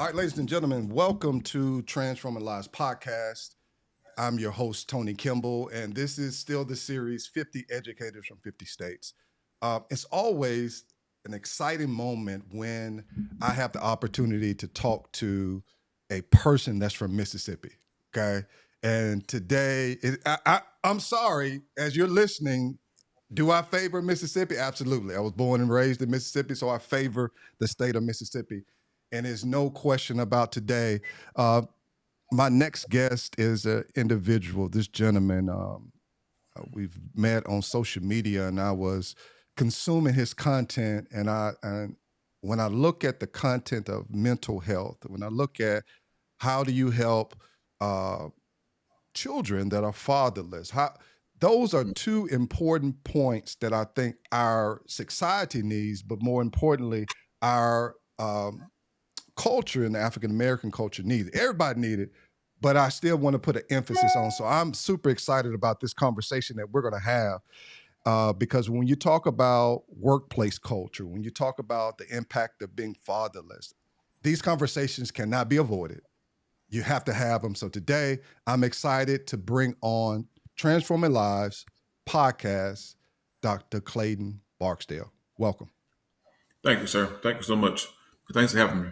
All right, ladies and gentlemen, welcome to Transforming Lives podcast. I'm your host, Tony Kimble, and this is still the series 50 Educators from 50 States. It's always an exciting moment when I have the opportunity to talk to a person that's from Mississippi. Okay. And today, I'm sorry, as you're listening, do I favor Mississippi? Absolutely. I was born and raised in Mississippi, so I favor the state of Mississippi. And there's no question about today. Uh, my next guest is an individual, this gentleman. We've met on social media, and I was consuming his content. And when I look at the content of mental health, when I look at how do you help uh, children that are fatherless. Those are two important points that I think our society needs, but more importantly, our culture and the African American culture needs. Everybody needs it, but I still want to put an emphasis on. So I'm super excited about this conversation that we're going to have. Because when you talk about workplace culture, when you talk about the impact of being fatherless, these conversations cannot be avoided. You have to have them. So today, I'm excited to bring on Transforming Lives podcast, Dr. Clayton Barksdale. Welcome. Thank you, sir. Thank you so much. Thanks for having me.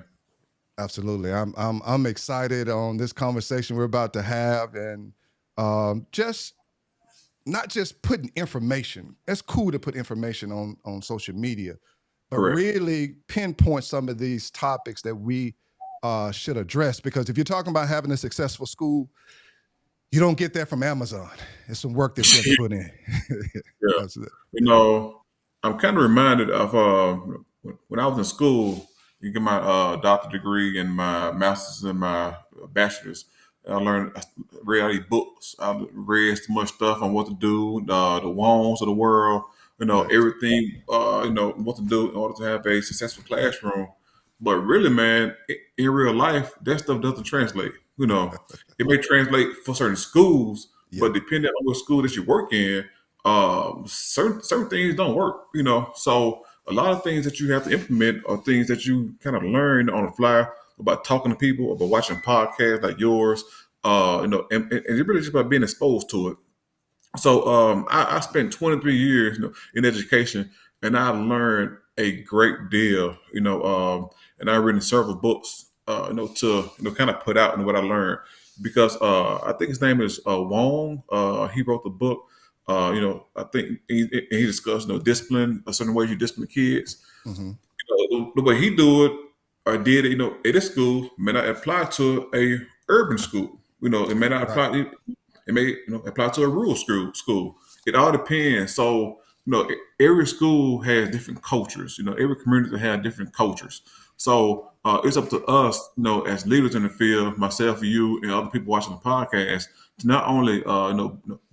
Absolutely. I'm excited on this conversation we're about to have, and just not just putting information. It's cool to put information on social media, but Correct. really pinpoint some of these topics that we should address. Because if you're talking about having a successful school, you don't get that from Amazon. It's some work that you have to put in. Yeah. That's it. You know, I'm kind of reminded of when I was in school, you get my doctorate degree and my master's and my bachelor's. I read all these books. I read so much stuff on what to do, the wands of the world, Right. everything, what to do in order to have a successful classroom. But really, man, in real life, that stuff doesn't translate. It may translate for certain schools, Yeah. but depending on what school that you work in, certain things don't work. So a lot of things that you have to implement are things that you kind of learn on the fly about talking to people, about watching podcasts like yours, and it's really just about being exposed to it. So I spent 23 years, in education, and I learned a great deal, and I've written several books, to kind of put out what I learned because I think his name is Wong. He wrote the book. I think he discussed, discipline, a certain way you discipline kids. Hmm. The way he do it or did it, at a school may not apply to a urban school. It may not Right. apply. It may apply to a rural school. It all depends. So every school has different cultures. Every community has different cultures. So it's up to us, as leaders in the field, myself, you, and other people watching the podcast, to not only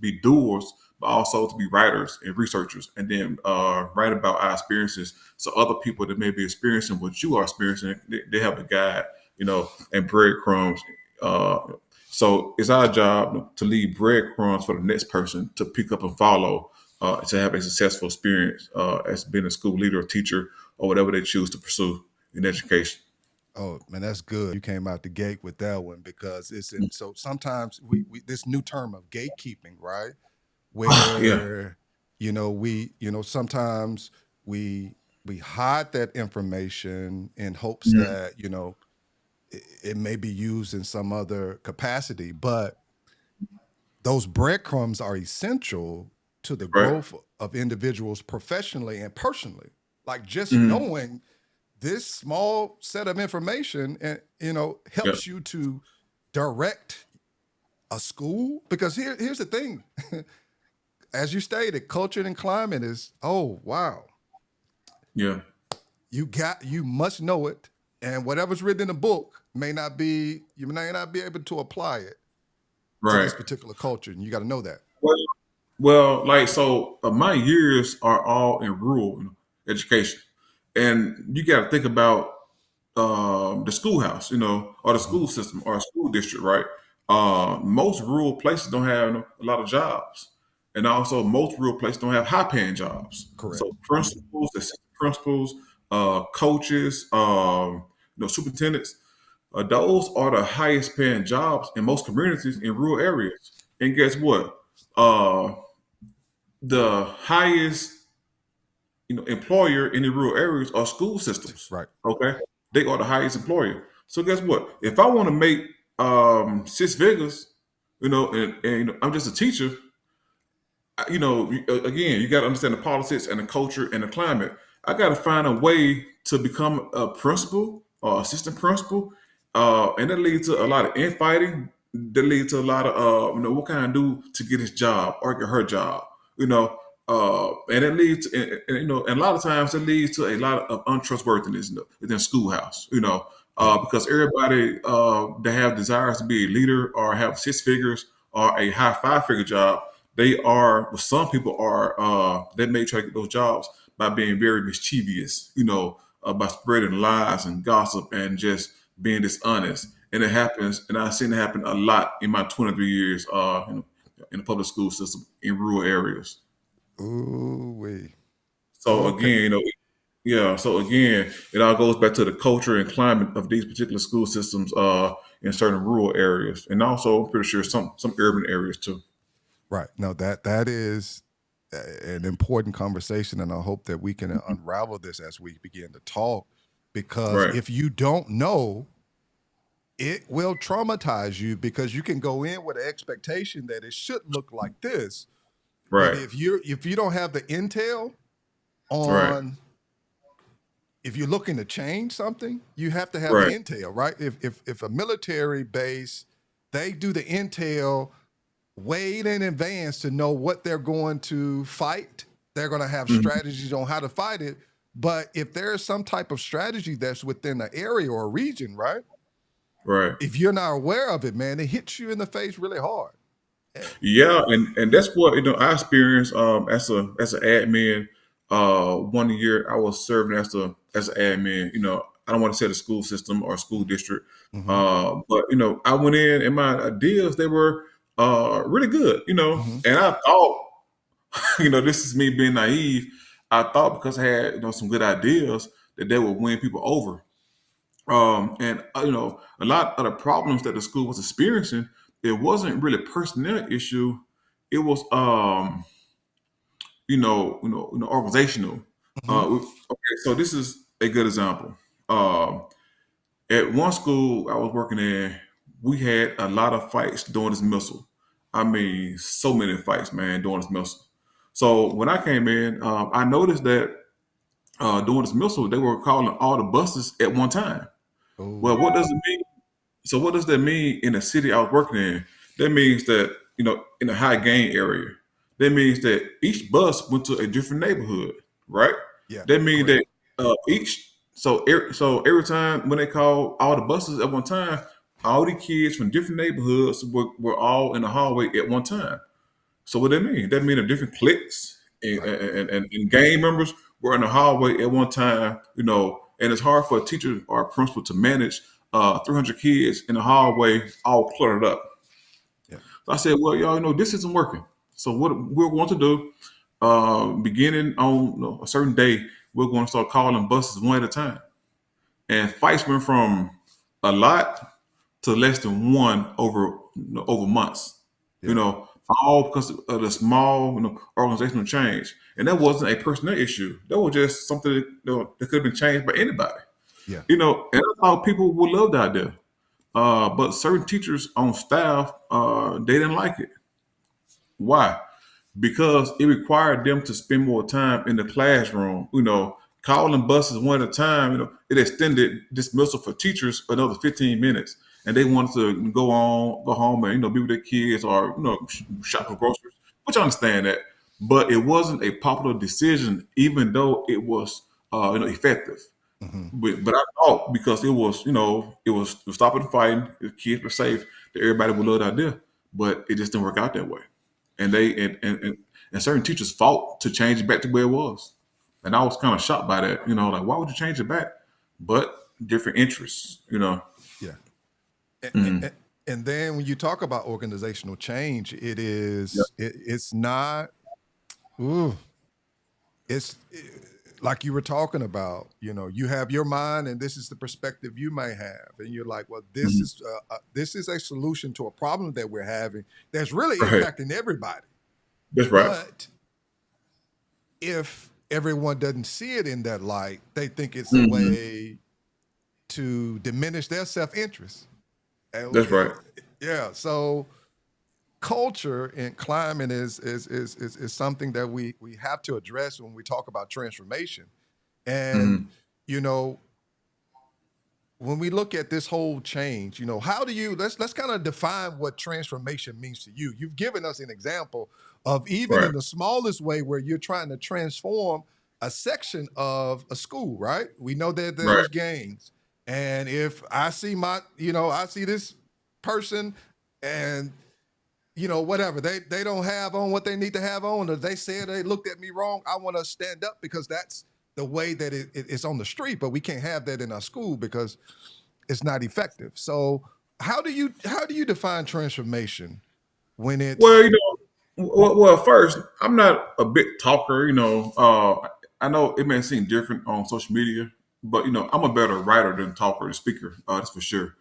be doers, but also to be writers and researchers, and then write about our experiences, so other people that may be experiencing what you are experiencing, they have a guide, and breadcrumbs. So it's our job to leave breadcrumbs for the next person to pick up and follow, to have a successful experience as being a school leader or teacher or whatever they choose to pursue in education. Oh man, that's good. You came out the gate with that one because it's in. So sometimes we this new term of gatekeeping, right? Yeah. Where sometimes we hide that information in hopes Mhm. that it may be used in some other capacity, but those breadcrumbs are essential to the Right. growth of individuals professionally and personally. Like just Mhm. knowing this small set of information and Yeah. helps you to direct a school, because here's the thing. As you stated, culture and climate is, oh wow, Yeah. you must know it, and whatever's written in the book you may not be able to apply it to Right. this particular culture, and you got to know that. Well, well, like so, my years are all in rural education, and you got to think about the schoolhouse, or the Mhm. school system or a school district, right? Most rural places don't have a lot of jobs, and also most rural places don't have high-paying jobs. Correct. So principals, assistant principals, coaches, superintendents. those are the highest paying jobs in most communities in rural areas. And guess what? Uh, the highest employer in the rural areas are school systems. Right. Okay, they are the highest employer. So guess what? If I want to make 6 figures, and I'm just a teacher, again, you got to understand the politics and the culture and the climate. I got to find a way to become a principal or assistant principal, and that leads to a lot of infighting. That leads to a lot of, what can I do to get his job or get her job? And it leads, and a lot of times it leads to a lot of untrustworthiness within schoolhouse. Yeah. Because everybody that have desires to be a leader or have 6 figures or a high 5 figure job, they are, well, some people are, they may try to get those jobs by being very mischievous, by spreading lies and gossip and just being dishonest. And it happens, and I've seen it happen a lot in my 23 years, in the public school system in rural areas. Ooh wee. So Okay. again, yeah. So again, it all goes back to the culture and climate of these particular school systems, in certain rural areas, and also I'm pretty sure some urban areas too. Right. No, that is an important conversation, and I hope that we can unravel this as we begin to talk. Because Right. if you don't know, it will traumatize you because you can go in with an expectation that it should look like this. But Right. if you don't have the intel Right. on if you're looking to change something, you have to have the Right. intel, right? If a military base, they do the intel way in advance to know what they're going to fight. They're going to have Mhm. strategies on how to fight it. But if there's some type of strategy that's within the area or region, right? Right. If you're not aware of it, man, it hits you in the face really hard. Eh, Yeah, and that's what I experienced as an admin. One year I was serving as an admin. I don't want to say the school system or school district, Mm-hmm. but I went in and my ideas, they were really good. Mm-hmm. And I thought, this is me being naive. I thought because I had some good ideas that they would win people over. And a lot of the problems that the school was experiencing, it wasn't really a personnel issue. It was organizational. Mm-hmm. Okay, so this is a good example. At one school I was working in, we had a lot of fights during dismissal. I mean, so many fights, man, during dismissal. So when I came in, I noticed that during dismissal they were calling all the buses at one time. Well, Oh, what does it mean? So what does that mean in the city I was working in? That means that, in a high gain area, that means that each bus went to a different neighborhood, right? yeah, That means correct. that so every time when they call all the buses at one time, all the kids from different neighborhoods were all in the hallway at one time. So what that mean? That mean the different cliques and, Right. and gang members were in the hallway at one time, and it's hard for a teacher or a principal to manage 300 kids in the hallway all cluttered up. Yeah. So I said, well, y'all, this isn't working. So what we're going to do, beginning on a certain day, we're going to start calling buses one at a time. And fights went from a lot to less than one over months. You Yeah. know, all because of the small organizational change, and that wasn't a personnel issue. That was just something that could have been changed by anybody. Yeah. And I thought people would love the idea, but certain teachers on staff they didn't like it. Why? Because it required them to spend more time in the classroom. Calling buses one at a time. It extended dismissal for teachers another 15 minutes, and they wanted to go home, and be with their kids or shop for groceries. Which I understand that, but it wasn't a popular decision, even though it was effective. Mm-hmm. But I thought because it was stopping the fighting, the kids were safe, that everybody would love the idea. But it just didn't work out that way. And they and certain teachers fought to change it back to where it was. And I was kind of shocked by that. Like why would you change it back? But different interests. Yeah. And, Mm. and, and then when you talk about organizational change, Yeah. it's not. Ooh, it's like you were talking about, you have your mind, and this is the perspective you may have, and you're like, well, Mhm. this is a solution to a problem that we're having that's really Right. impacting everybody. That's right. But if everyone doesn't see it in that light, they think it's a Hmm. way to diminish their self-interest. And That's right. yeah, so culture and climate is something that we have to address when we talk about transformation. And Hmm. you know, when we look at this whole change, how do you let's kind of define what transformation means to you. You've given us an example of even Right. in the smallest way where you're trying to transform a section of a school, right? We know that Right. there's gangs. And if I see I see this person and whatever they don't have on what they need to have on, or they said they looked at me wrong, I want to stand up because that's the way that it's on the street, but we can't have that in our school because it's not effective. So how do you define transformation when Well, it's first, I'm not a big talker. I know it may seem different on social media, but I'm a better writer than talker and speaker. That's for sure.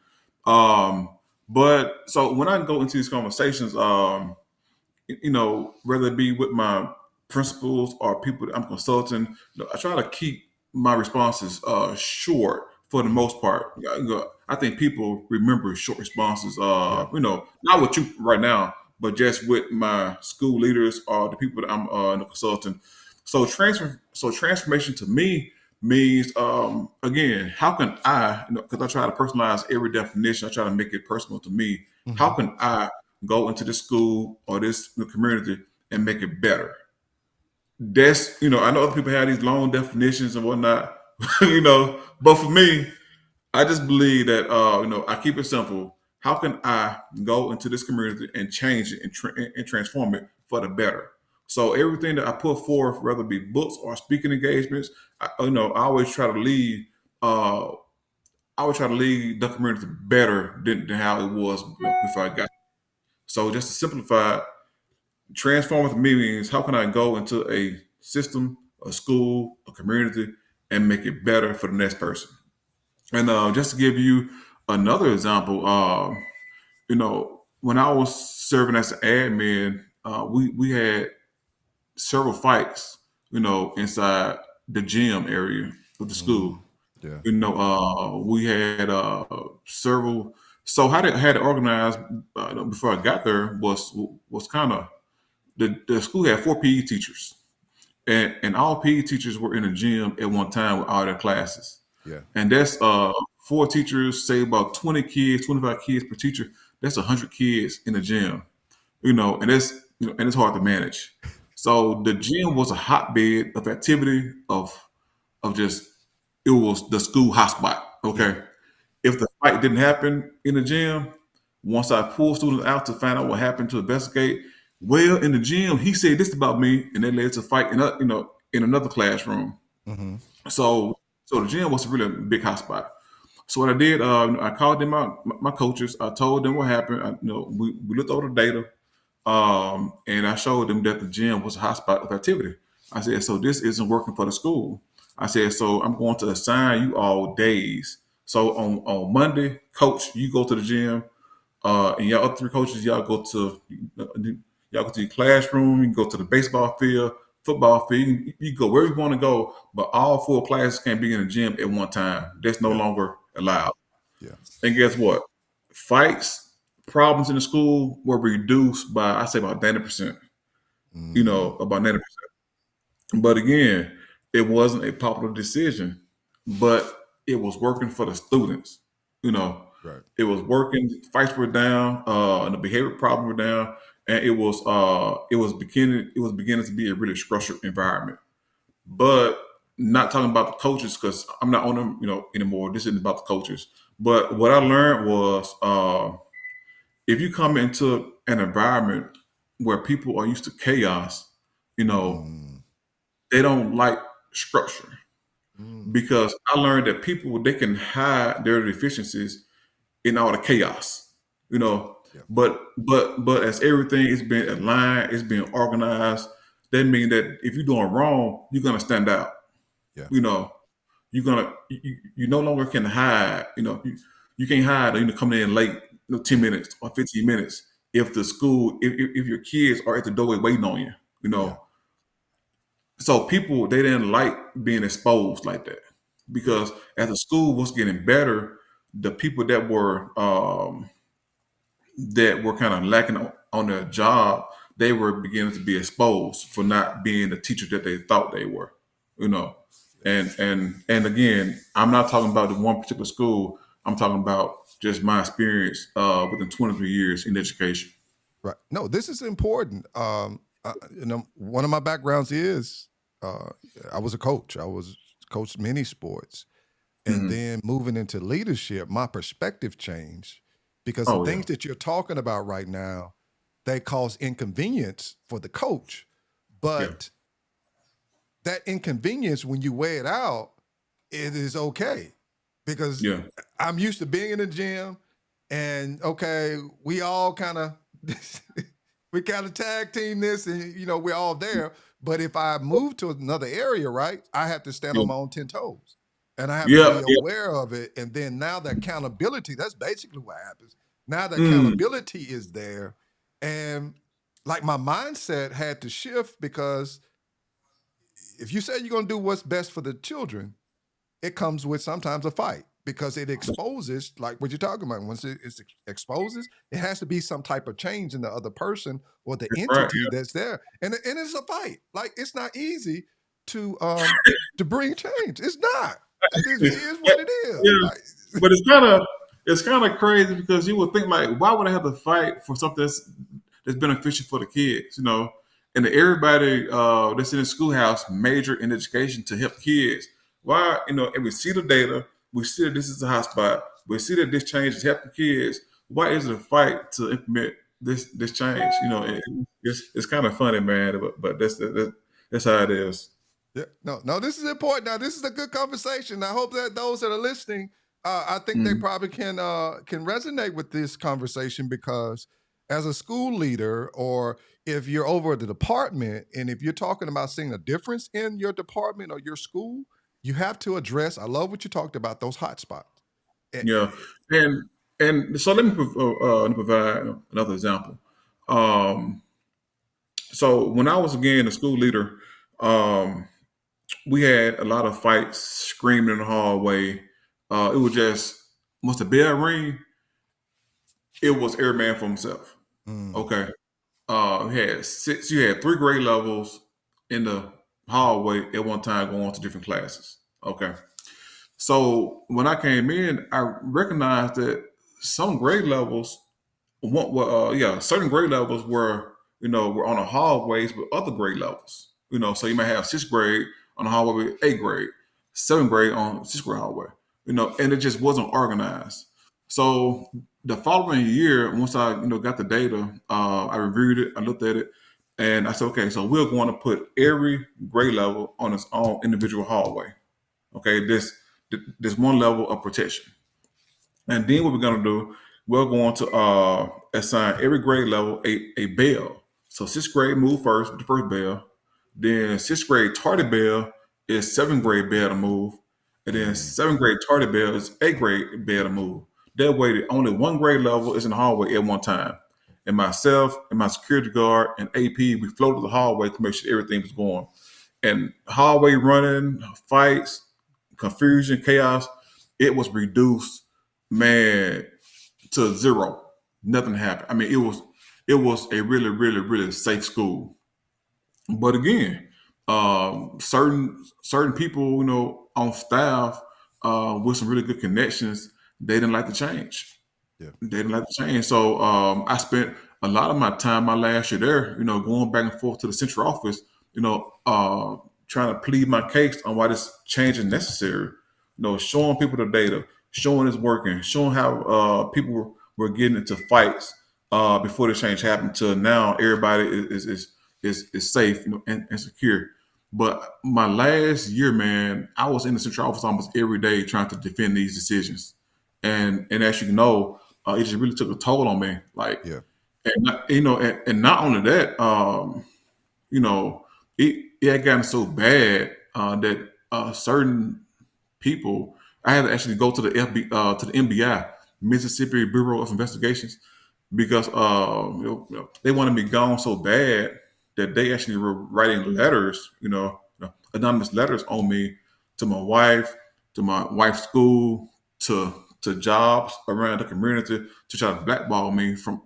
Um, but so when I go into these conversations, whether it be with my principals or people that I'm consulting, I try to keep my responses short for the Mhm. most part. I think people remember short responses. Yeah. Not with you right now, but just with my school leaders or the people that I'm consulting. So transformation to me means again, how can I? Because I try to personalize every definition. I try to make it personal to me. How Hmm. can I go into the school or this community and make it better? That's I know other people have these long definitions and whatnot, but for me, I just believe that I keep it simple. How can I go into this community and change it and transform it for the better? So everything that I put forth, whether it be books or speaking engagements, I always try to lead. Uh, I would try to lead the community better than how it was before I got. So just to simplify, transformative means how can I go into a system, a school, a community, and make it better for the next person? And just to give you another example, when I was serving as an admin, we had several fights, inside the gym area of the Hmm. school. Yeah. We had several. So how they had it organized before I got there was kind of the school had four PE teachers, and all PE teachers were in the gym at one time with all their classes. Yeah. And that's four teachers, say about 20 kids, 25 kids per teacher. That's 100 kids in the gym, and and it's hard to manage. So the gym was a hotbed of activity of just it was the school hotspot. Yeah. Okay, if the fight didn't happen in the gym, once I pulled students out to find out what happened to investigate, well, in the gym, he said this about me, and that led to a fight in another classroom. Hmm. So the gym was really a big hotspot. So what I did, I called them out, my coaches. I told them what happened. We looked over the data, and I showed them that the gym was a hotspot of activity. I said, so this isn't working for the school. I said, so I'm going to assign you all days. So on Monday, coach, you go to the gym, and y'all other three coaches, y'all go to your classroom. You can go to the baseball field, football field. You go wherever you want to go, but all four classes can't be in the gym at one time. That's no Yeah. longer allowed. Yeah. And guess what? Fights, problems in the school were reduced by I say about 90%. Hmm. About 90%. But again, it wasn't a popular decision, but it was working for the students. You know, Right. it was working. Fights were down, and the behavior problems were down, and it was beginning to be a really structured environment. But not talking about the coaches because I'm not on them, anymore. This isn't about the coaches. But what I learned was, if you come into an environment where people are used to chaos, you know, Mm. they don't like structure Mm. because I learned that people they can hide their deficiencies in all the chaos, you know. Yeah. But as everything is being aligned, it's being organized. That means that if you're doing wrong, you're gonna stand out. Yeah. You know, you no longer can hide. You can't hide. Coming in late, 10 minutes or 15 minutes. If the school, if your kids are at the doorway waiting on you, you Yeah. know. So people they didn't like being exposed like that Yeah. because as the school was getting better, the people that were kind of lacking on their job, they were beginning to be exposed for not being the teacher that they thought they were, you know. Yeah. And again, I'm not talking about the one particular school. I'm talking about just my experience within 23 years in education. Right. No, this is important. One of my backgrounds is uh, I was a coach. I was coached many sports, and Hmm. then moving into leadership, my perspective changed because the Oh yeah, things that you're talking about right now, they cause inconvenience for the coach, yeah, but that inconvenience, when you weigh it out, it is okay because yeah. I'm used to being in the gym, and okay, we all kind of we kind of tag team this, and we're all there. But if I move to another area, right, I have to stand on Yeah. my own 10 toes, and I have to Yeah, be yeah. aware of it. And then now the accountability—that's basically what happens. Now the Mm, accountability is there, and like my mindset had to shift because if you say you're going to do what's best for the children, it comes with sometimes a fight because it exposes, like what you're talking about. Once it exposes, it has to be some type of change in the other person or the right. entity that's there, and it's a fight. Like it's not easy to bring change. It's not. It is what it is. Yeah, Like but it's kind of crazy because you would think like, why would I have to fight for something that's beneficial for the kids, And everybody that's in the schoolhouse major in education to help kids. Why, and we see the data, we see that this is a hotspot, we see that this change is helping kids. Why is it a fight to implement this change? It's kind of funny, man, but that's how it is. yeah, no, this is important. Now, this is a good conversation. I hope that those that are listening, I think they Mhm. probably can resonate with this conversation because as a school leader, or if you're over at the department, and if you're talking about seeing a difference in your department or your school, you have to address. I love what you talked about, those hot spots. Eh, Yeah, and so let me provide another example. Um, so when I was again a school leader, um, we had a lot of fights, screaming in the hallway. It was just once the bell ring, it was every man for himself. mm, Okay, we had six. You had three grade levels in the hallway at one time, going to different classes. Okay, so when I came in, I recognized that some grade levels certain grade levels were on the hallways with other grade levels. So you might have sixth grade on the hallway with eighth grade, seventh grade on sixth grade hallway. And it just wasn't organized. So the following year, once I got the data, I reviewed it, I looked at it, and I said, okay, so we're going to put every grade level on its own individual hallway. Okay, this one level of protection. And then what we're gonna do, we're going to assign every grade level a bell. So sixth grade move first with the first bell. Then sixth grade tardy bell is seventh grade bell to move. And then mm, seventh grade tardy bell is eighth grade bell to move. That way only one grade level is in the hallway at one time. And myself and my security guard and AP, we floated the hallway to make sure everything was going. And hallway running, fights, confusion, chaos, it was reduced, man, to zero. Nothing happened. I mean, it was a really, really, really safe school. But again, certain people, on staff with some really good connections, they didn't like the change. yeah, They didn't like to change. So I spent a lot of my time my last year there, going back and forth to the central office, trying to plead my case on why this change is necessary. Showing people the data, showing it's working, showing how people were getting into fights before the change happened to now everybody is safe, and secure. But my last year, man, I was in the central office almost every day trying to defend these decisions. And as you know, it just really took a toll on me. Like, yeah, and not only that, you know, it had gotten so bad that certain people. I had to actually go to the to the MBI, Mississippi Bureau of Investigations, because they wanted me gone so bad that they actually were writing letters, anonymous letters on me to my wife, to my wife's school, to jobs around the community to try to blackball me from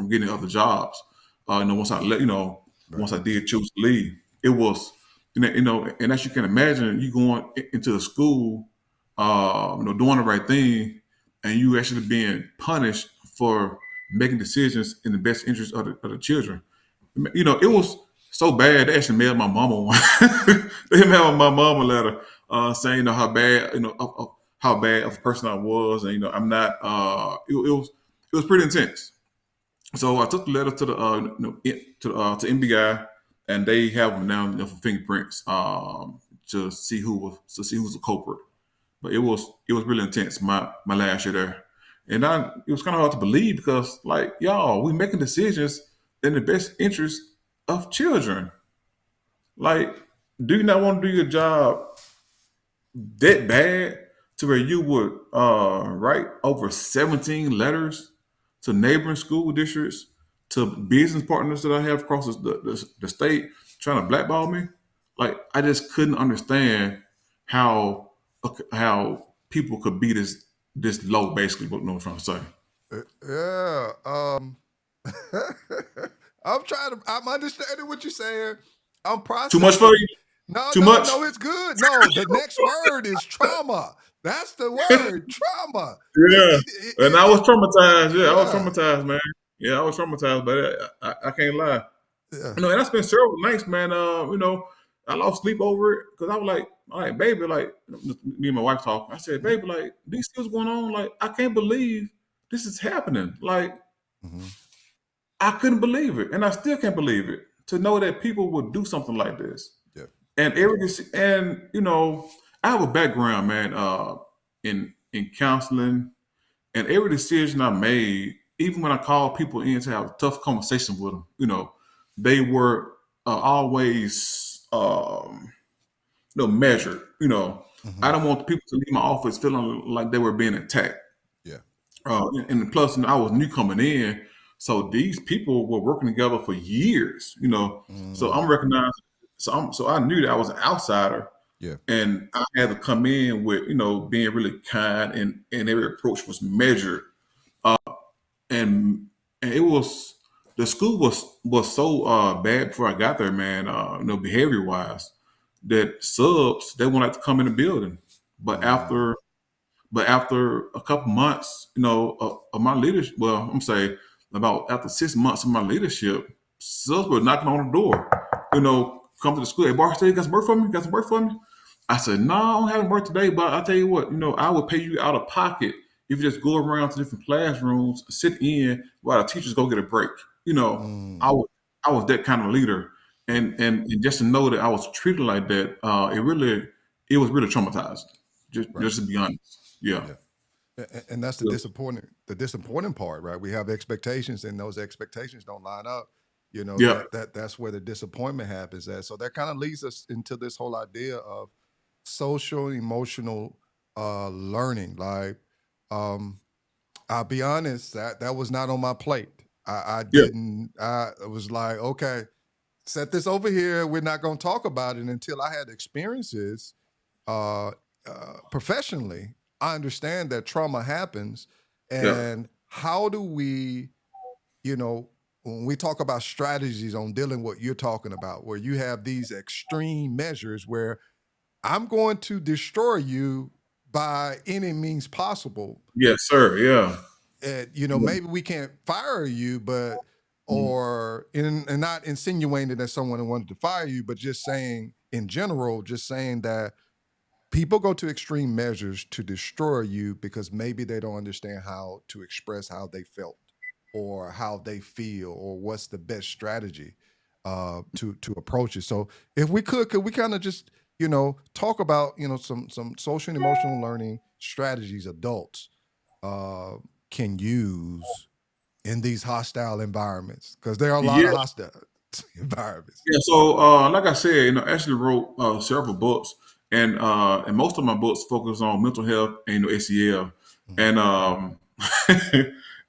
getting other jobs. Once I Right. once I did choose to leave, it was and as you can imagine, you going into the school, doing the right thing, and you actually being punished for making decisions in the best interest of the children. It was so bad. They actually mailed my mama one. They mailed my mama a letter saying, how bad, how bad of a person I was, and I'm not. It was pretty intense. So I took the letter to the to MBI, and they have them now for fingerprints to see who's the culprit. But it was really intense my last year there, and it was kind of hard to believe because like y'all, we making decisions in the best interest of children. Like, do you not want to do your job that bad to where you would write over 17 letters to neighboring school districts, to business partners that I have across the state trying to blackball me? Like, I just couldn't understand how how people could be this low, basically, what I'm trying to say. Yeah. I'm understanding what you're saying. I'm Too much for processing. you? No, Too no, much? no, it's good. No, the next word is trauma. That's the word, trauma. Yeah. And I was It traumatized. Yeah, I was yeah, traumatized, man. Yeah, I was traumatized, but I can't lie. yeah. And I spent several nights, man. I lost sleep over it because I was like, all right, baby, like me and my wife talking. I said, Mhm, baby, like these things going on. Like I can't believe this is happening. Like mhm. I couldn't believe it, and I still can't believe it. To know that people would do something like this, Yeah. and I have a background, man, in counseling, and every decision I made, even when I called people in to have a tough conversation with them, they were always, measured. I Mhm. don't want people to leave my office feeling like they were being attacked. Yeah. And plus, I was new coming in, so these people were working together for years. So I'm Mm. recognized. So I knew that I was an outsider, Yeah. and I had to come in with being really kind, and every approach was measured. And it was the school was so bad before I got there, man. Behavior wise, that subs they wanted to come in the building, but Mm. after a couple months, of my leadership, well, I'm saying about after 6 months of my leadership, subs were knocking on the door. Come to the school. Hey, Barksdale, you got some work for me? Got some work for me? I said, no, I don't have work today, but I tell you what, I would pay you out of pocket if you just go around to different classrooms, sit in while the teachers go get a break. I Mm. was I was that kind of leader, Yeah. and just to know that I was treated like that, it was really traumatizing. Right. Just to be honest, yeah, Yeah. And that's the disappointing part, right? We have expectations and those expectations don't line up. yeah, That's where the disappointment happens at. So that kind of leads us into this whole idea of social emotional learning. Like, um, I'll be honest, that was not on my plate. I yeah, didn't. I was like, okay, set this over here. We're not going to talk about it until I had experiences uh, professionally. I understand that trauma happens, yeah, and how do we, when we talk about strategies on dealing what you're talking about, where you have these extreme measures where I'm going to destroy you by any means possible. yes, sir, yeah, And yeah, maybe we can't fire you, but mhm, or and not insinuating that someone wanted to fire you, but just saying in general, just saying that people go to extreme measures to destroy you because maybe they don't understand how to express how they felt or how they feel or what's the best strategy to approach it. So if we could we kind of just talk about some social and emotional learning strategies adults uh, can use in these hostile environments because there are a lot yeah. of hostile environments. Yeah, so like I said, I actually wrote several books, and most of my books focus on mental health and ACL, Mhm. and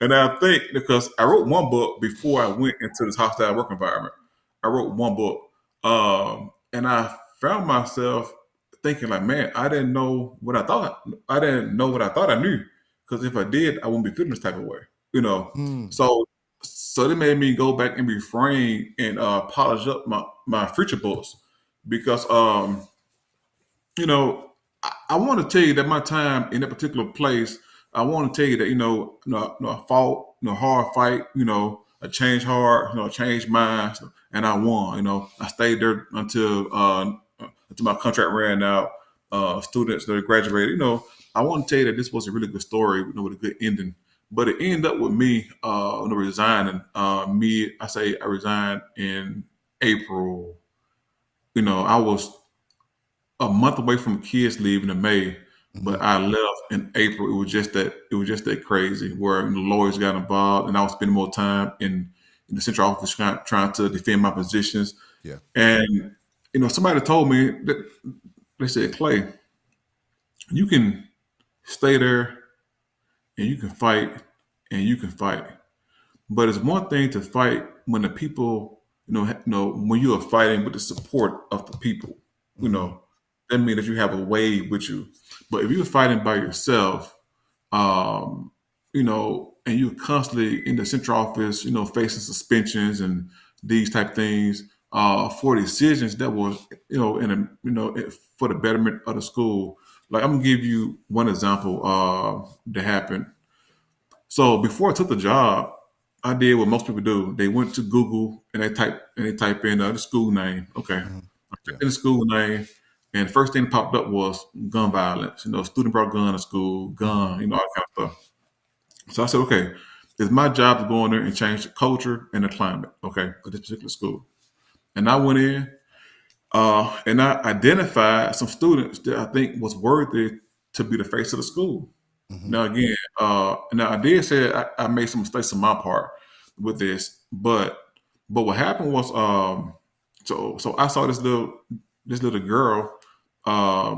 and I think because I wrote one book before I went into this hostile work environment. I wrote one book, and I found myself thinking like, man, I didn't know what I thought. I didn't know what I thought I knew, because if I did, I wouldn't be feeling this type of way, you know. Mm. So it made me go back and refrain and polish up my future books, because I want to tell you that my time in that particular place, I want to tell you that, I fought, hard fight, I changed hard, I changed minds, and I won. I stayed there until my contract ran out. Students that graduated, I want to tell you that this was a really good story, with a good ending. But it ended up with me, resigning. I resigned in April. I was a month away from kids leaving in May, Mhm. but I left in April. It was just that crazy where the lawyers got involved, and I was spending more time in the central office trying to defend my positions. Yeah. And somebody told me that they said, Clay, you can stay there and you can fight and you can fight. But it's one thing to fight when the people, when you are fighting with the support of the people, you Mhm. know, that means that you have a wave with you. But if you're fighting by yourself, and you're constantly in the central office, facing suspensions and these type things for decisions that was, for the betterment of the school. Like, I'm gonna give you one example that happened. So before I took the job, I did what most people do. They went to Google and they type in the school name. Okay, Mhm. I Yeah. typed in the school name, and the first thing that popped up was gun violence. Student brought gun to school, Mhm. gun, all that kind of stuff. So I said, okay, it's my job to go in there and change the culture and the climate, okay, of this particular school. And I went in, and I identified some students that I think was worthy to be the face of the school. Mhm. Now again, now I did say I made some mistakes on my part with this, but what happened was, so I saw this little girl.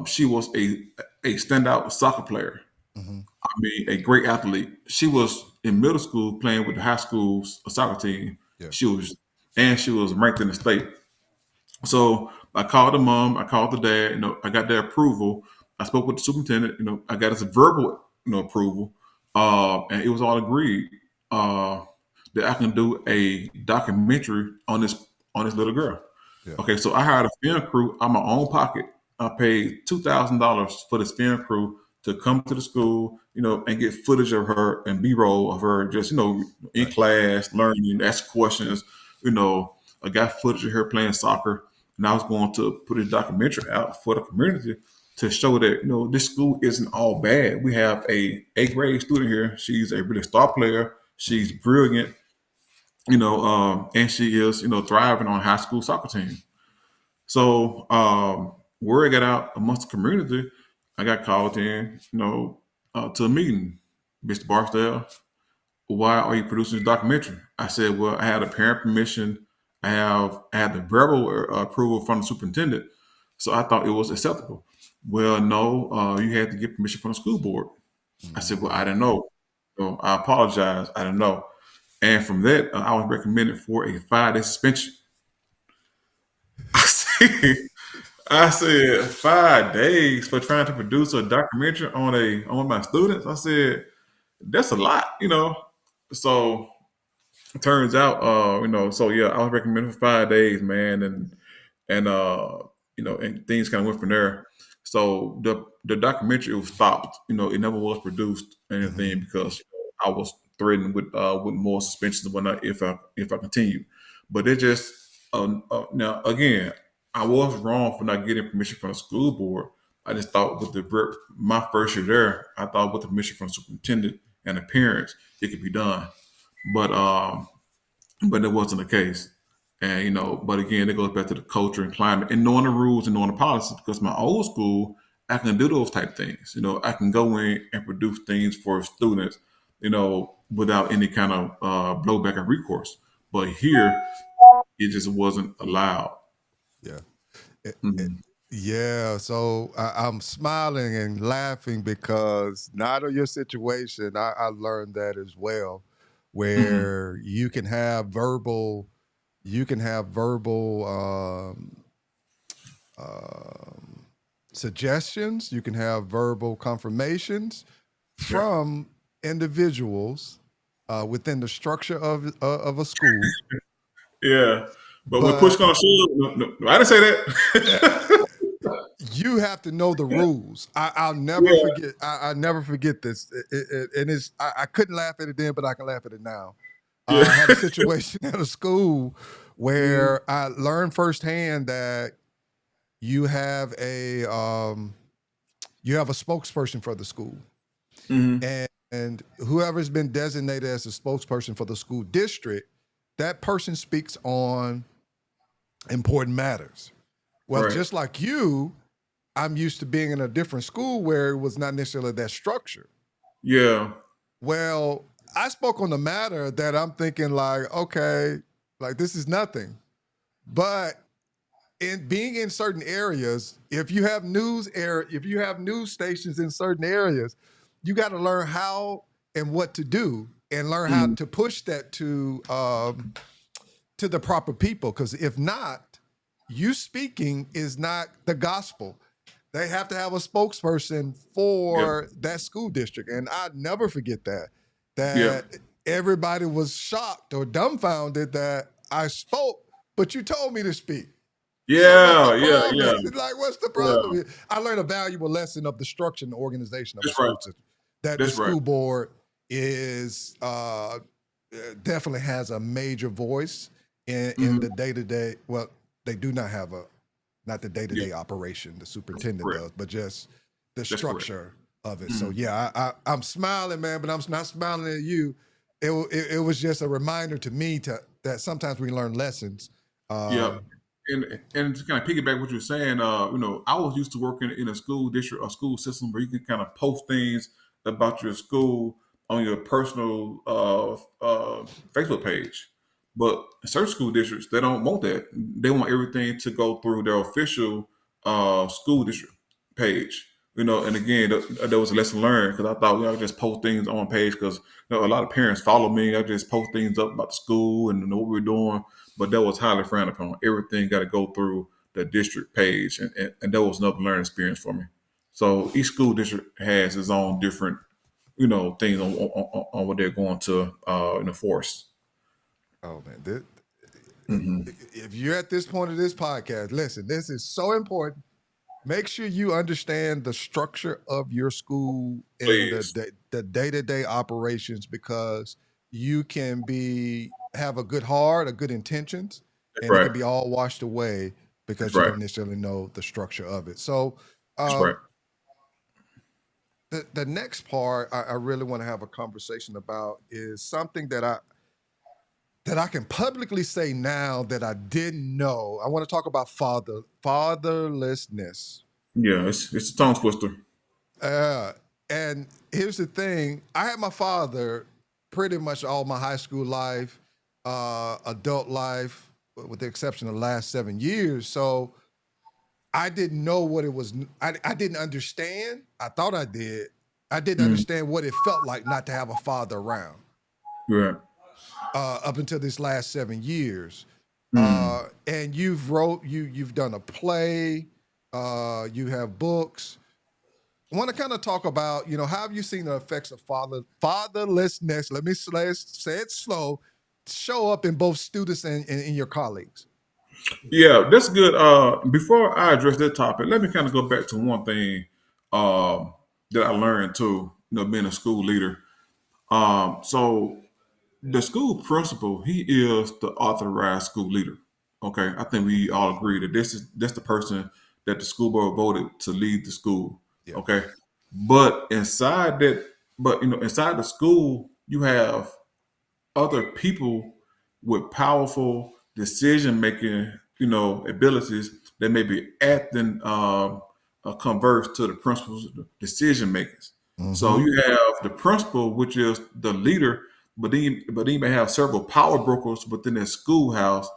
She was a standout soccer player. Mhm. I mean, a great athlete. She was in middle school playing with the high school's soccer team. Yeah. She was ranked in the state. So I called the mom, I called the dad, I got their approval. I spoke with the superintendent, I got his verbal, approval. And it was all agreed uh, that I can do a documentary on this little girl. Yeah. Okay, so I hired a film crew out of my own pocket. I paid $2,000 for this film crew to come to the school, and get footage of her and B-roll of her just, in Right. class, learning, ask questions. I got footage of her playing soccer, and I was going to put a documentary out for the community to show that this school isn't all bad. We have a grade student here. She's a really star player. She's Mhm. brilliant, and she is thriving on high school soccer team. So word got out amongst the community. I got called in, to a meeting. Mr. Barksdale, why are you producing this documentary? I said, well, I had a parent permission. I had the verbal approval from the superintendent, so I thought it was acceptable. Well, no, you had to get permission from the school board. I said, well, I Mhm. didn't know. So I apologize. I didn't know. And from that, I was recommended for a 5-day suspension. I said 5 days for trying to produce a documentary on one of my students. I said that's a lot, So it turns out, so yeah, I was recommended for 5 days, man, and things kind of went from there. So the documentary was stopped. It never was produced or Mhm. anything because I was threatened with more suspensions and whatnot if I continued. But it just now again, I was wrong for not getting permission from the school board. I just thought with my first year there, I thought with the permission from the superintendent and the parents, it could be done. But that wasn't the case. And but again, it goes back to the culture and climate and knowing the rules and knowing the policies. Because my old school, I can do those type things. I can go in and produce things for students, without any kind of blowback or recourse. But here, it just wasn't allowed. Yeah. It, it, Mhm. Yeah, so I'm smiling and laughing because not of your situation. I learned that as well, Hmm. where you can have verbal um, suggestions, you can have verbal confirmations Yeah. from individuals within the structure of a school, Yeah. But when push but comes to shove, no, I didn't say uh, that. you have to know the rules. I'll never Yeah. forget. I never forget this. And I couldn't laugh at it then, but I can laugh at it now. I had a Yeah. situation at a school Hmm. where I learned firsthand that you have a you have a spokesperson for the school, Hmm. and whoever's been designated as a spokesperson for the school district, that person speaks on important matters. Well, Right. just like you, I'm used to being in a different school where it was not necessarily that structured. Yeah. Well, I spoke on the matter that I'm thinking like, okay, like this is nothing. But in being in certain areas, if you have news stations in certain areas, you got to learn how and what to do and learn how Hmm. to push that to the proper people. Because if not, you speaking is not the gospel. They have to have a spokesperson Yep. for that school district. And I never forget that. Yep. That everybody was shocked or dumbfounded that I spoke, but you told me to speak. So what's the Yeah. Yeah. problem? Yeah. Like, what's the Yeah. problem? I learned a valuable lesson of the structure and the organization of a That's right. school system. That the That's right. school board is definitely has a major voice in the Hmm. day to day. Well, they do not have a not the day to Yeah. day operation. The superintendent Correct. does, but just the That's correct. structure of it. So Hmm. yeah, I'm smiling, man, but I'm not smiling at you. It was just a reminder to me to that sometimes we learn lessons. Yeah. Um, And to kind of piggyback what you're saying, I was used to working in a school district or school system where you can kind of post things about your school on your personal Facebook page. But in certain school districts, they don't want that. They want everything to go through their official school district page. And again, there was a lesson learned because I thought I could just post things on page because a lot of parents follow me. I just post things up about the school and what we're doing, but that was highly frowned upon. Everything got to go through the district page, and that was another learning experience for me. So each school district has its own different, things on what they're going to enforce. oh man, this, Hmm. if you're at this point of this podcast, listen, this is so important. Make sure you understand the structure of your school and Please, the day to day operations because you can be have a good heart, a good intentions, that's and it right. can be all washed away That's because you right. don't necessarily know the structure of it. So That's right. um, the next part I really want to have a conversation about is something that I can publicly say now that I didn't know. I want to talk about fatherlessness. Yeah, it's a tongue twister. Uh, and here's the thing: I had my father pretty much all my high school life, adult life, with the exception of the last 7 years. So I didn't know what it was. I didn't understand. I thought I did. I didn't Mm, understand what it felt like not to have a father around right. up until this last 7 years. Mm. And you've done a play, you have books. I want to kind of talk about, how have you seen the effects of fatherlessness? Let me say it slow. Show up in both students and in your colleagues. Yeah, that's good. Before I address that topic, let me kind of go back to one thing that I learned too, being a school leader. So the school principal, he is the authorized school leader. Okay, I think we all agree that that's the person that the school board voted to lead the school. Yeah. Okay, but inside the school, you have other people with powerful decision making, abilities that may be acting converse to the principal's decision makers. So Mm-hmm. you have the principal, which is the leader, but then you may have several power brokers within that schoolhouse,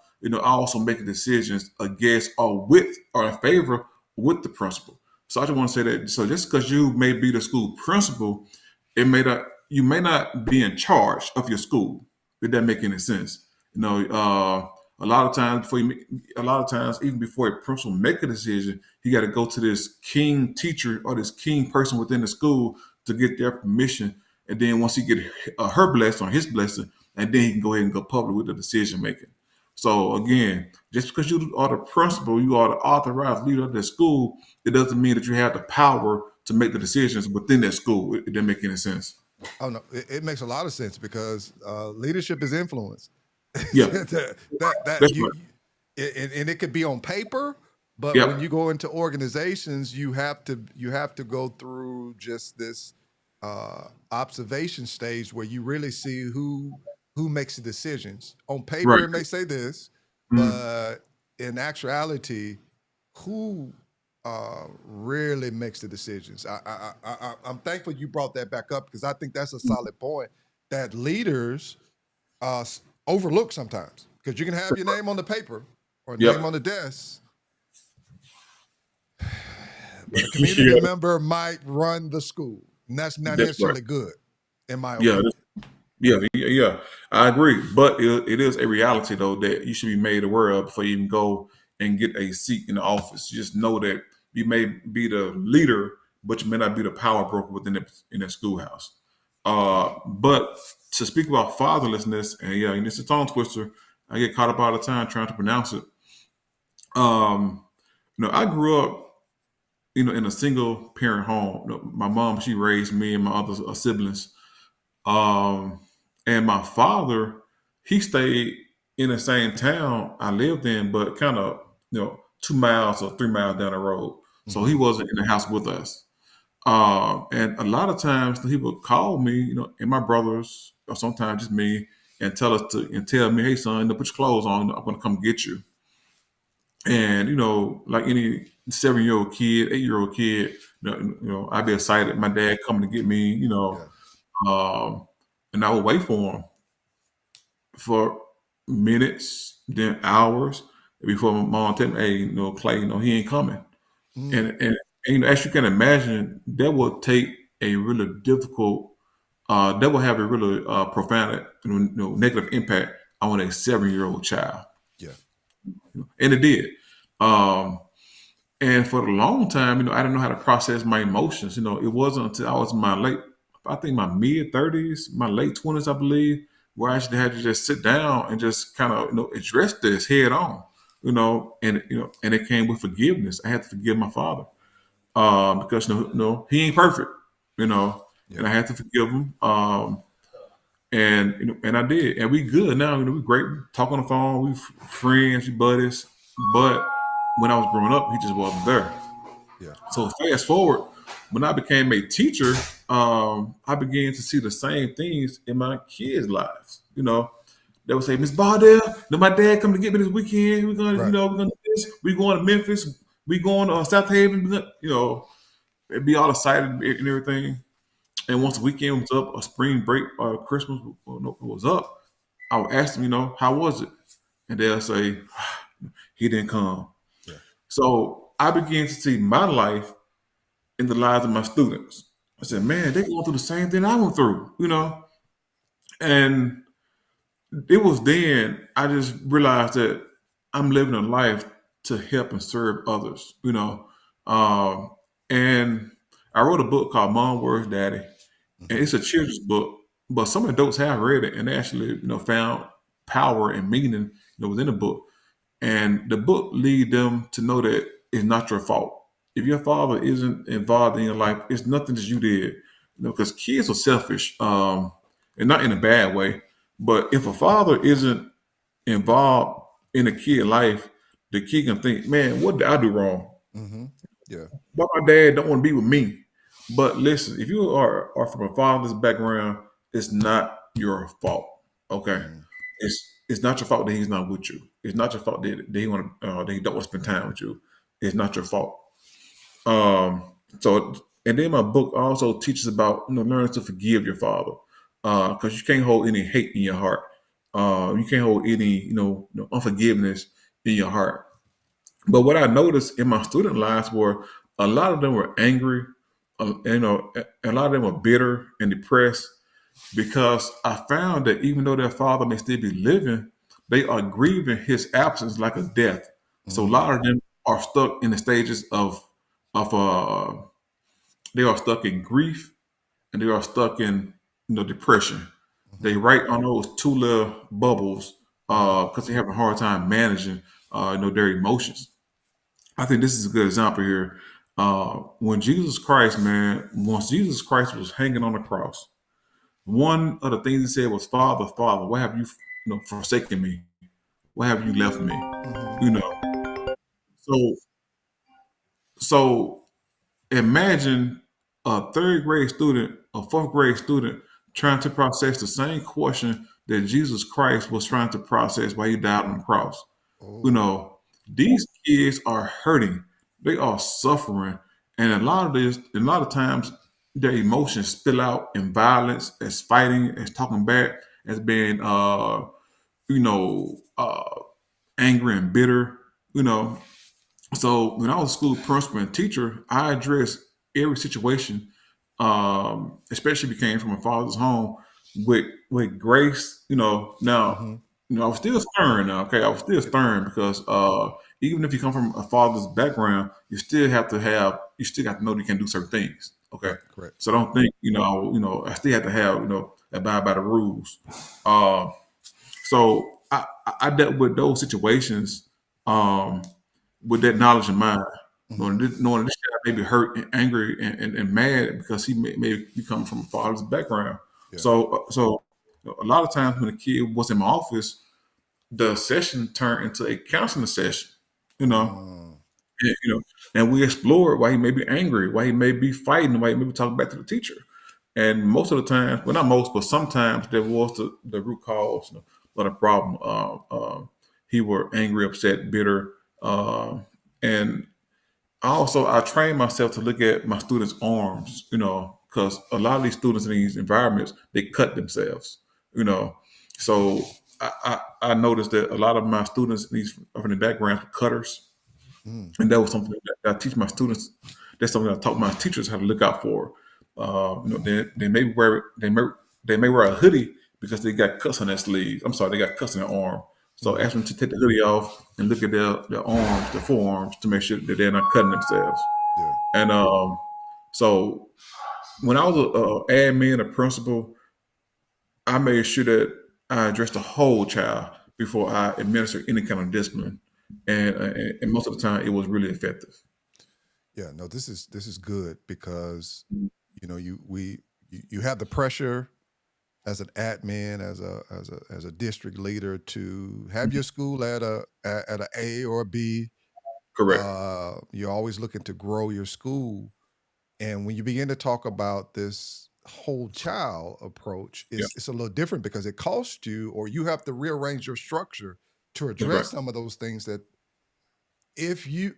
also making decisions against or with or in favor with the principal. So I just want to say that. So just because you may be the school principal, it may not you may not be in charge of your school. Did that make any sense? A lot of times a lot of times even before a principal make a decision, he got to go to this king teacher or this king person within the school to get their permission. And then once he get her blessing or his blessing, and then he can go ahead and go public with the decision making. So again, just because you are the principal, you are the authorized leader of the school, it doesn't mean that you have the power to make the decisions within that school. It didn't make any sense. Oh no, it makes a lot of sense because leadership is influence. Yeah, That that's you, right. and it could be on paper, but when Yep, you go into organizations, you have to go through just this observation stage where you really see who makes the decisions. On right. paper, it may say this, Mhm. but in actuality, who really makes the decisions? I'm thankful you brought that back up because I think that's a solid point that leaders overlook sometimes because you can have your name on the paper or name on Yep. the desk, but a community Yeah, member might run the school, and that's not that's right. necessarily good, in my Yeah, opinion. yeah. I agree, but it is a reality though that you should be made aware of before you even go and get a seat in the office. Just know that you may be the leader, but you may not be the power broker within in that schoolhouse. But to speak about fatherlessness, and yeah, and it's a tongue twister. I get caught up all the time trying to pronounce it. Um, I grew up, in a single parent home. My mom, she raised me and my other siblings. Um, and my father, he stayed in the same town I lived in, but kind of, 2 miles or 3 miles down the road. So he Mm-hmm. wasn't in the house with us. And a lot of times he would call me, and my brothers, or sometimes just me, and tell me, hey son, put your clothes on. I'm gonna come get you. And like any 7-year-old kid, 8-year-old kid, I'd be excited. My dad coming to get me, Yeah. um, and I would wait for him for minutes, then hours before my mom tell me, "Hey, Clay, he ain't coming." Mm. And as you can imagine, that will take a really difficult, that will have a really profound, negative impact on a 7-year-old child, Yeah. and it did. Um, And for a long time, I didn't know how to process my emotions. It wasn't until I was in I think my mid 30s, my late 20s, I believe, where I actually had to just sit down and just kind of, address this head on, and it came with forgiveness. I had to forgive my father, because he ain't perfect, Yeah. and I had to forgive him. And I did, and we good now. We great. We talk on the phone. We friends, we buddies. But when I was growing up, he just wasn't there. Yeah. So fast forward, when I became a teacher, I began to see the same things in my kids' lives. They would say, "Miss Bardell, my dad come to get me this weekend. Right. We're gonna do this. We going to Memphis. We going to South Haven. They'd be all excited and everything. And once the weekend was up, or spring break, or Christmas was up, I would ask them, how was it? And they'll say, he didn't come. Yeah. So I began to see my life in the lives of my students. I Yeah. said, man, they going through the same thing I went through, Yeah. And it was then I just realized that I'm living a life to help and serve others. Um, and I wrote a book called Mom Words Daddy, and Mm-hmm. it's a children's book, but some adults have read it and they actually, found power and meaning, within the book. And the book lead them to know that it's not your fault. If your father isn't involved in your life, it's nothing that you did. Because kids are selfish, and not in a bad way. But if a father isn't involved in a kid life, the kid can think, man, what did I do wrong? Mm-hmm. Yeah. Why my dad don't want to be with me? But listen, if you are from a fatherless background, it's not your fault. Okay, Mm. it's not your fault that he's not with you. It's not your fault that he don't want to spend time with you. It's not your fault. Um, so and then my book also teaches about learning to forgive your father, because you can't hold any hate in your heart. You can't hold any unforgiveness in your heart. But what I noticed in my student lives were a lot of them were angry, a lot of them were bitter and depressed because I found that even though their father may still be living, they are grieving his absence like a death. So a Mm-hmm. lot of them are stuck in the stages of they are stuck in grief and they are stuck in depression. They Mm-hmm. right on those two little bubbles Mm-hmm. because they have a hard time managing their emotions. I think this is a good example here. When Jesus Christ, man, once Jesus Christ was hanging on the cross, one of the things he said was, "Father, Father, why have you forsaken me? Why have you left me?" Mm-hmm. You know. So, so imagine a third grade student, a fourth grade student, trying to process the same question that Jesus Christ was trying to process while he died on the cross. You Oh. know, these kids are hurting. They are suffering. And a lot of times their emotions spill out in violence, as fighting, as talking back, as being you know, angry and bitter, you know. So when I was a school principal and teacher, I addressed every situation, especially if it came from a father's home, with grace. Now Mm-hmm. I was still stern. Now, okay, I was still stern because even if you come from a father's background, you still have to know that you can do certain things. Okay, Right. Correct. so don't think I still have to have abide by the rules. Uh, so I dealt with those situations. Um, with that knowledge in mind, Mm-hmm. knowing this guy may be hurt and angry and mad because he may be coming from a father's background. Yeah. So a lot of times when a kid was in my office, the session turned into a counseling session, you know, Mm. and we explored why he may be angry, why he may be fighting, why he may be talking back to the teacher. And most of the time, well, not most, but sometimes there was the root cause of the problem. He were angry, upset, bitter, and I train myself to look at my students' arms, because a lot of these students in these environments they cut themselves, you know. So I noticed that a lot of my students in these from the backgrounds were cutters, Mm. and that was something that I teach my students. That's something I taught my teachers how to look out for. They may wear a hoodie because they got cuts on their sleeves. I'm sorry, they got cuts on their arm. So Mm-hmm. ask them to take the hoodie off and look at their arms, their forearms, to make sure that they're not cutting themselves. Yeah. And so when I was a admin, a principal, I made sure that I addressed the whole child before I administer any kind of discipline. And most of the time, it was really effective. Yeah. No, this is good because you have the pressure as an admin, as a district leader to have your school at at a or a B. Correct. You're always looking to grow your school, and when you begin to talk about this whole child approach, Yeah, it's a little different because it costs you, or you have to rearrange your structure to that's right. address some of those things that if you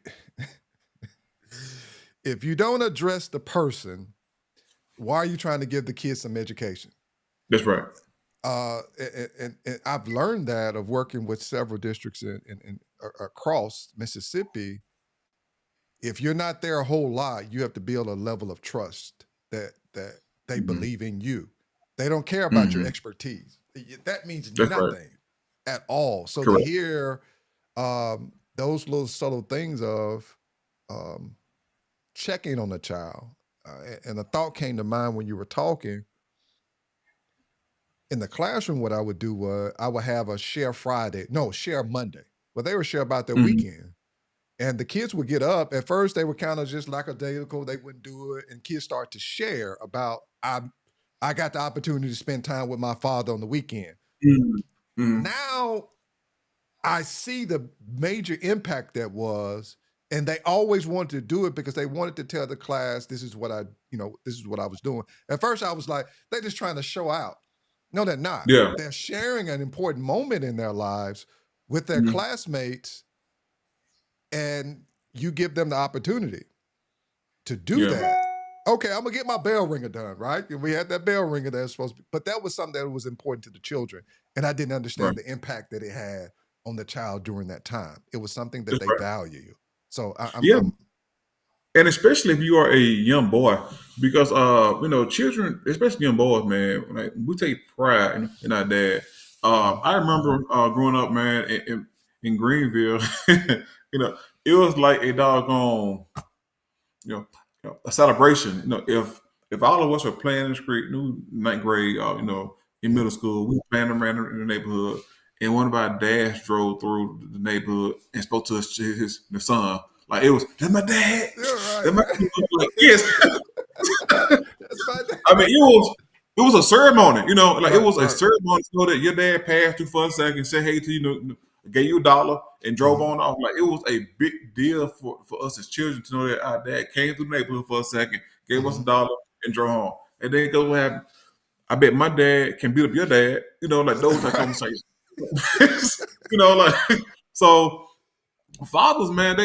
if you don't address the person, why are you trying to give the kids some education? That's right. And I've learned that of working with several districts across Mississippi. If you're not there a whole lot, you have to build a level of trust that they Hmm. believe in you. They don't care about your Hmm. expertise. That means That's right. nothing at all. So to Correct. hear those little subtle things of um, checking on the child, and a thought came to mind when you were talking in the classroom. What I would do was I would have a share Friday, no, share Monday, where they would share about their Hmm. weekend. And the kids would get up. At first, they were kind of just lackadaisical. They wouldn't do it. And kids start to share about I got the opportunity to spend time with my father on the weekend. Hmm. Hmm. Now I see the major impact that was, and they always wanted to do it because they wanted to tell the class, this is what this is what I was doing. At first, I was like, they're just trying to show out. No, they're not. Yeah. They're sharing an important moment in their lives with their Hmm. classmates, and you give them the opportunity to do Yeah. that. Okay, I'm gonna get my bell ringer done, right? And we had that bell ringer that's supposed to be, but that was something that was important to the children. And I didn't Right. understand the impact that it had on the child during that time. It was something that That's they right. value. So Yeah, I'm and especially if you are a young boy, because children, especially young boys, man, like we take pride in our dad. mhm. I remember growing up, man, in Greenville. you know, it was like a doggone, you know, a celebration. If all of us were playing in the street, ninth grade, in Yeah. middle school, we were playing around in the neighborhood, and one of our dads drove through the neighborhood and spoke to the son. Like it was, that's my dad. Yeah, right, That my right. like, yes. That's my I mean, it was a ceremony, like it right, was a right. ceremony to know that your dad passed through for a second, said hey to you, gave you $1 and drove Mhm, on off. Like it was a big deal for us as children to know that our dad came through the neighborhood for a second, gave us mhm. $1 and drove home. And then go what happened. I bet my dad can beat up your dad, like those type of Right. conversations. Like so fathers, man,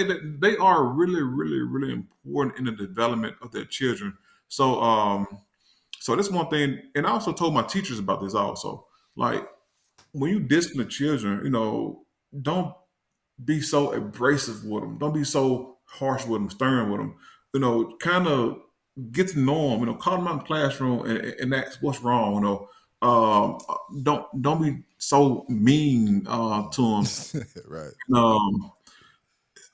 they are really, really, really important in the development of their children. So that's one thing, and I also told my teachers about this also. Like when you discipline the children, don't be so abrasive with them. Don't be so harsh with them, stern with them. Kind of get to know them. Call them out in the classroom and ask what's wrong. Don't be so mean to them. Right.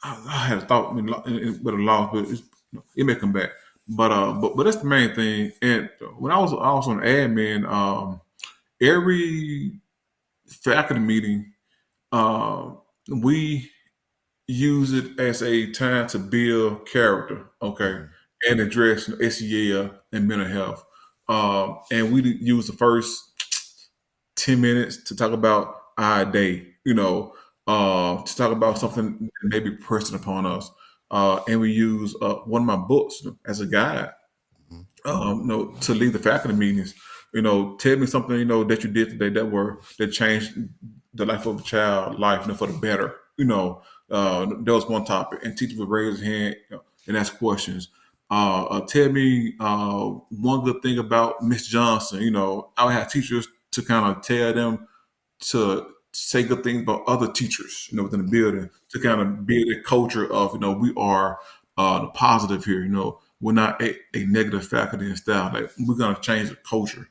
I had a thought with a loss, but it may come back. But that's the main thing. And when I was on admin, every faculty meeting, we use it as a time to build character, okay, Mhm, and address SEL and mental health. And we use the first 10 minutes to talk about our day, to talk about something that may be pressing upon us. And we use one of my books as a guide, mhm. to lead the faculty meetings. Tell me something, that you did today that changed the life of a child life, for the better. That was one topic, and teachers would raise their hand, and ask questions. Tell me one good thing about Miss Johnson. I would have teachers to kind of tell them to say good things about other teachers, within the building to kind of build a culture of, we are the positive here. We're not a negative faculty and staff. Like we're gonna change the culture.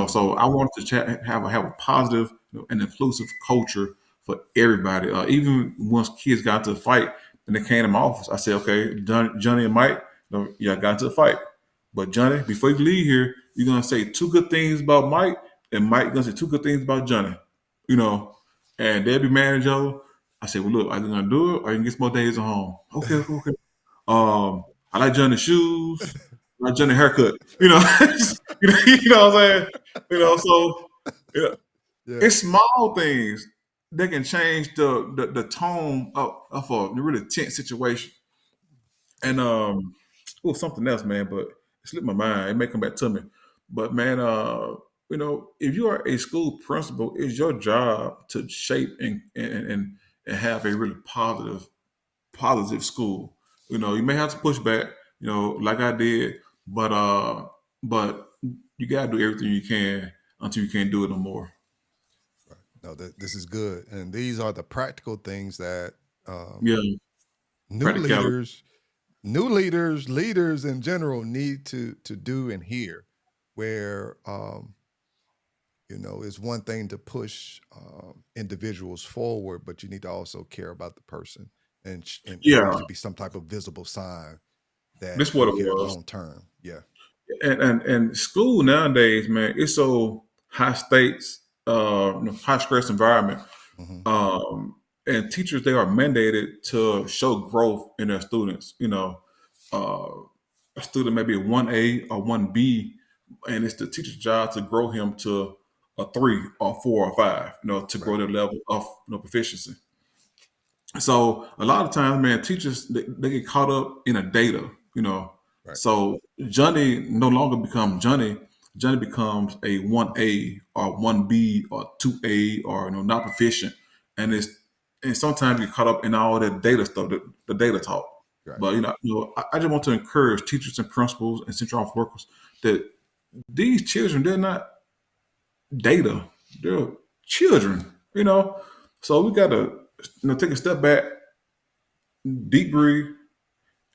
So I wanted to have a positive, and inclusive culture for everybody. Even once kids got into a fight and they came to my office, I said, okay, Johnny and Mike, y'all got into a fight. But Johnny, before you leave here, you're gonna say two good things about Mike, and Mike gonna say two good things about Johnny. You know, and they'll be mad at Joe. I said, well, look, are you gonna do it, or you can get some more days at home? Okay, okay. I like Johnny's shoes. I like Johnny's haircut. What I'm saying. So you know, Yeah. it's small things that can change the tone of a really tense situation. And something else, man, but it slipped my mind. It may come back to me. But man, if you are a school principal, it's your job to shape and have a really positive school. You may have to push back, like I did, but you gotta do everything you can until you can't do it no more. No, this is good, and these are the practical things that um, Yeah, new practicality. leaders, new leaders, leaders in general need to do and hear. Where it's one thing to push individuals forward, but you need to also care about the person, and there Yeah, should be some type of visible sign that that's what you it care was. long term. Yeah. And school nowadays, man, it's so high stakes, high stress environment. Hmm. Um, and teachers, they are mandated to show growth in their students. Uh, a student may be a 1A or 1B, and it's the teacher's job to grow him to a 3 or 4 or 5, to Right. grow their level of proficiency. So a lot of times, man, teachers they get caught up in a data, Right. So Johnny no longer becomes Johnny. Johnny becomes a 1A or 1B or 2A or not proficient. And sometimes you get caught up in all that data stuff, the data talk. Right. But I just want to encourage teachers and principals and central office workers that these children, they're not data. They're children. So we got to take a step back, deep breathe,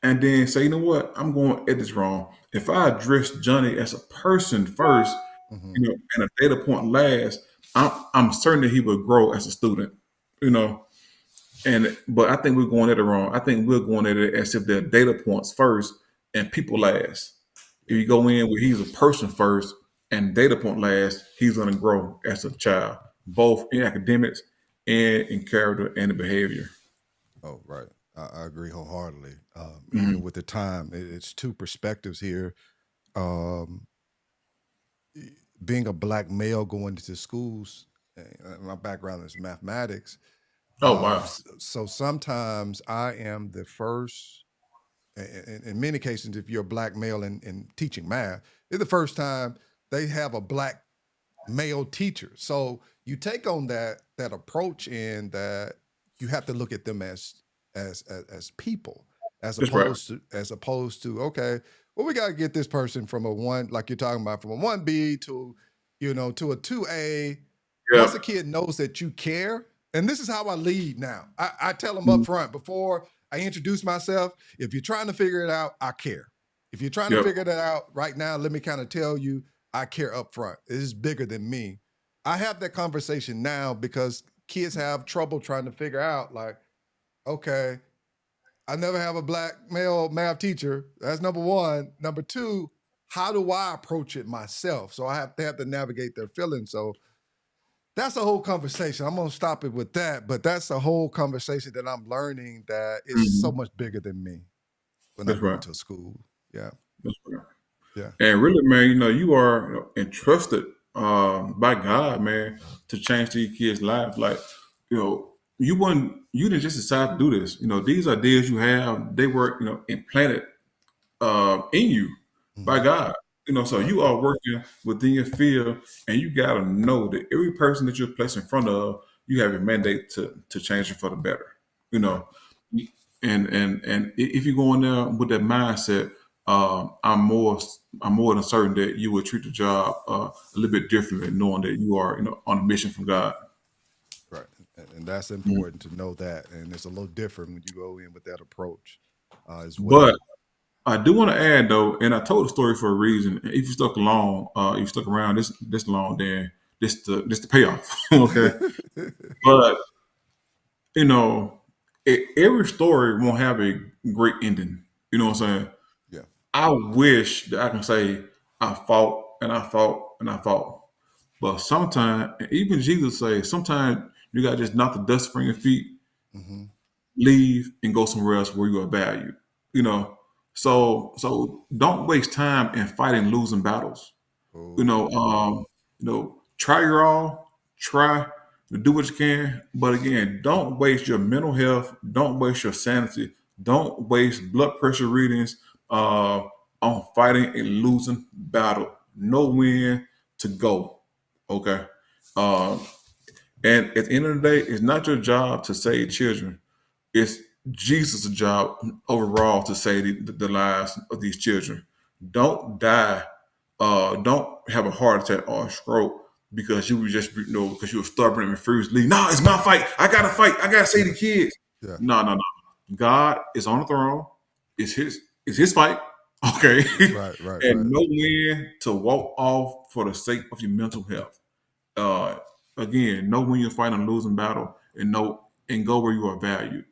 and then say, you know what, I'm going at this wrong. If I address Johnny as a person first, Mm-hmm. and a data point last, I'm certain that he will grow as a student. You know, but I think we're going at it wrong. I think we're going at it as if they're data points first and people last. If Yeah. you go in where he's a person first and data point last, he's going to grow as a child, both in academics and in character and in behavior. Oh, right. I agree wholeheartedly. Even Mhm. with the time, it's two perspectives here. Um, Being a black male going into schools, my background is mathematics. Oh wow! So sometimes I am the first, in many cases, if you're a black male in teaching math, it's the first time they have a black male teacher. So you take on that approach in that you have to look at them as people, That's right. as opposed to okay, well we got to get this person from a one like you're talking about from a 1B to to a 2A. Once Yeah. a kid knows that you care, and this is how I lead now. I tell them up Mhm. front before I introduce myself. If you're trying to figure it out, I care. If you're trying to Yep. figure that out right now, let me kind of tell you I care up front. It is bigger than me. I have that conversation now because kids have trouble trying to figure out, like, okay, I never have a black male math teacher. That's number one. Number two, how do I approach it myself? So I have to navigate their feelings. So that's a whole conversation. I'm gonna stop it with that, but that's a whole conversation that I'm learning that is so Mhm. much bigger than me when I That's go right. into a school. Yeah, That's right. yeah. And really, man, you are entrusted by God, man, to change these kids' lives. Like, you didn't just decide to do this. These ideas you have, they were, implanted in you by Hmm. God. So Right, you are working within your field, and you got to know that every person that you're placed in front of, you have a mandate to change it for the better. You right. know, and if you go in there with that mindset, I'm more than certain that you will treat the job a little bit differently, knowing that you are on a mission from God. Right. And that's Mhm. important to know that. And it's a little different when you go in with that approach as But well. I do want to add though, and I told the story for a reason. If you stuck around this long, then this the payoff. Okay, but you know, every story won't have a great ending. You know what I'm saying? Yeah. I wish that I can say I fought and I fought and I fought, but sometimes even Jesus say sometimes you got to just knock the dust from your feet, Hmm. leave, and go somewhere else where you are valued. You know, so don't waste time in fighting losing battles. you Oh, know, um, try your all, try to do what you can. But again, don't waste your mental health, don't waste your sanity, don't waste blood pressure readings on fighting a losing battle. Know when to go. Okay. Um, and at the end of the day, it's not your job to save children. It's Jesus' job overall to save the lives of these children. Don't die. Don't have a heart attack or a stroke because you were just because you were stubborn and refused to leave. No, it's my fight. I gotta fight. I gotta save yeah. the kids. Yeah. No, no, no. God is on the throne. It's his fight. Okay. Right, right, And right. know when to walk off for the sake of your mental health. Uh, again, know when you're fighting a losing battle and go where you are valued.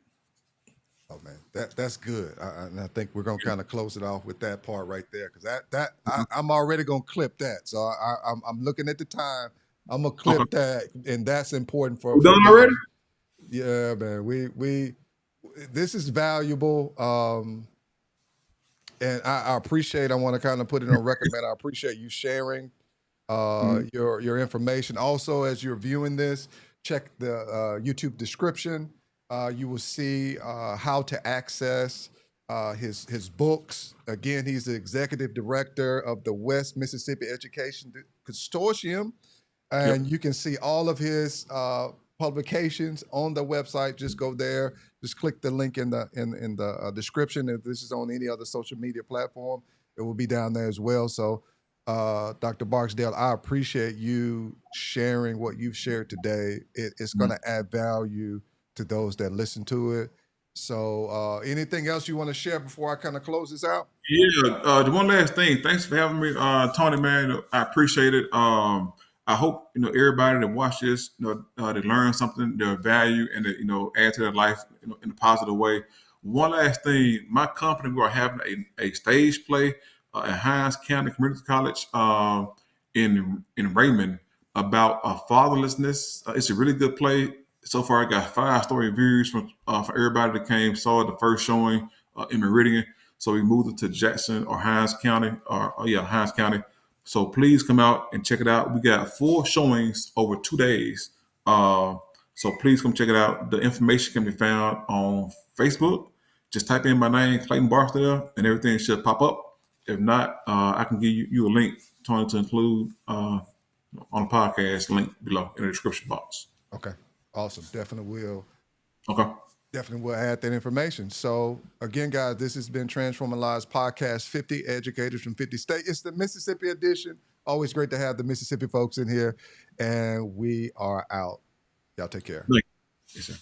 Oh man, that's good. And I think we're gonna kind of close it off with that part right there because I'm already gonna clip that. So I'm looking at the time. I'm gonna Okay. clip that, and that's important We for done already? me. Yeah, man. We this is valuable. And I appreciate. I want to kind of put it on record, man. I appreciate you sharing Mhm. your information. Also, as you're viewing this, check the YouTube description. You will see how to access his books. Again, he's the executive director of the West Mississippi Education Consortium, Yep. and you can see all of his publications on the website. Just go there. Just click the link in the description. If this is on any other social media platform, it will be down there as well. So Dr. Barksdale, I appreciate you sharing what you've shared today. It's going to add value to those that listen to it. So, anything else you want to share before I kind of close this out? Yeah, the one last thing. Thanks for having me, Tony. Man, I appreciate it. I hope everybody that watch this, they learn something, their value, and add to their life in a positive way. One last thing, my company we are having a stage play at Hines County Community College in Raymond about fatherlessness. It's a really good play. So far, I got 5-star reviews from everybody that came saw the first showing in Meridian. So we moved it to Jackson or Hines County, Hines County. So please come out and check it out. We got 4 showings over 2 days. So please come check it out. The information can be found on Facebook. Just type in my name, Clayton Barksdale, and everything should pop up. If not, I can give you a link, Tony, to include on the podcast link below in the description box. Okay, awesome. Okay. Definitely will add that information. So again, guys, this has been Transforming Lives Podcast, 50 Educators from 50 States. It's the Mississippi edition. Always great to have the Mississippi folks in here. And we are out. Y'all take care. Thank you. Yes, sir.